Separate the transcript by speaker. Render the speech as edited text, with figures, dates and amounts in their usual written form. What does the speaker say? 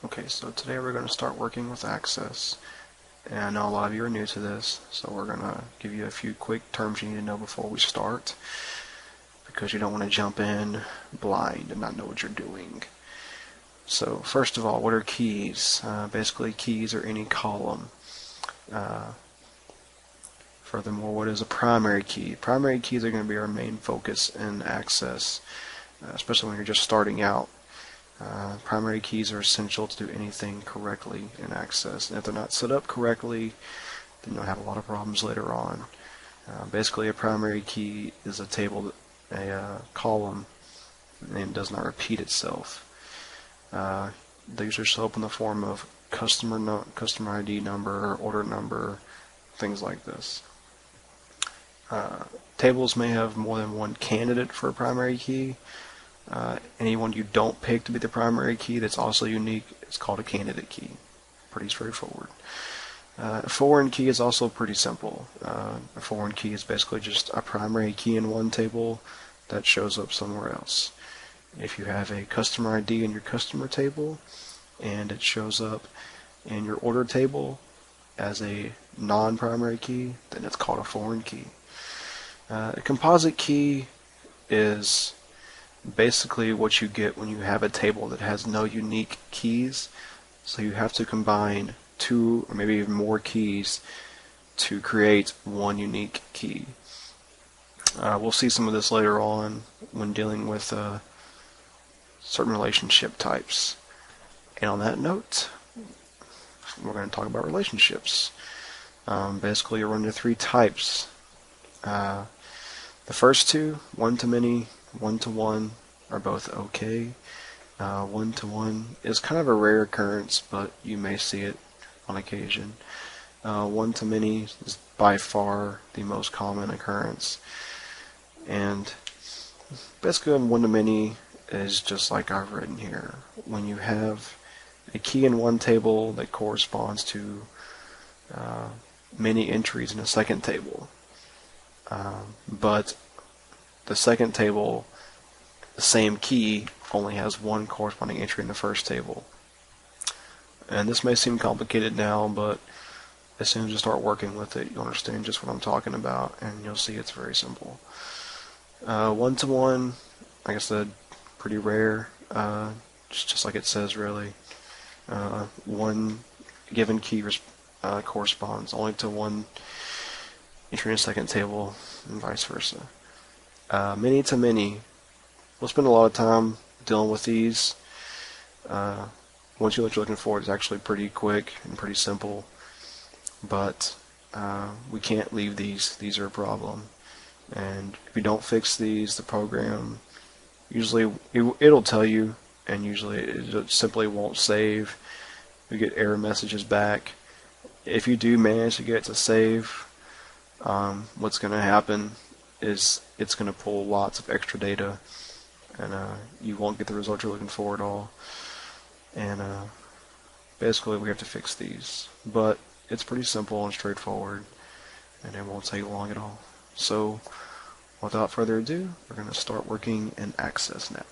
Speaker 1: Okay, so today we're going to start working with Access. And I know a lot of you are new to this, so we're going to give you a few quick terms you need to know before we start, because you don't want to jump in blind and not know what you're doing. So first of all, what are keys? Basically, keys are any column. Furthermore, what is a primary key? Primary keys are going to be our main focus in Access, especially when you're just starting out. Primary keys are essential to do anything correctly in Access. And if they're not set up correctly, then you'll have a lot of problems later on. Basically, a primary key is a column, and it does not repeat itself. They usually show up in the form of customer ID number, order number, things like this. Tables may have more than one candidate for a primary key. Anyone you don't pick to be the primary key that's also unique, it's called a candidate key. Pretty straightforward. A foreign key is also pretty simple. A foreign key is basically just a primary key in one table that shows up somewhere else. If you have a customer ID in your customer table and it shows up in your order table as a non-primary key, then it's called a foreign key. A composite key is basically what you get when you have a table that has no unique keys. So you have to combine two or maybe even more keys to create one unique key. We'll see some of this later on when dealing with certain relationship types. And on that note, we're going to talk about relationships. Basically, you'll run into three types. The first two, one-to-many, one-to-one, are both okay. One-to-one is kind of a rare occurrence, but you may see it on occasion. One-to-many is by far the most common occurrence. And basically, one-to-many is just like I've written here. When you have a key in one table that corresponds to many entries in a second table. But the second table, the same key, only has one corresponding entry in the first table. And this may seem complicated now, but as soon as you start working with it, you'll understand just what I'm talking about, and you'll see it's very simple. One-to-one, like I said, pretty rare, just like it says really. One given key corresponds only to one entry in a second table, and vice versa. Many-to-many, we'll spend a lot of time dealing with these. Once you know what you're looking for, it's actually pretty quick and pretty simple, but we can't leave these. These are a problem, and if you don't fix these, the program usually it'll tell you, and usually it simply won't save. You get error messages back. If you do manage to get it to save, what's going to happen is it's going to pull lots of extra data, and you won't get the result you're looking for at all. And basically we have to fix these, but it's pretty simple and straightforward, and it won't take long at all. So without further ado, we're going to start working in Access now.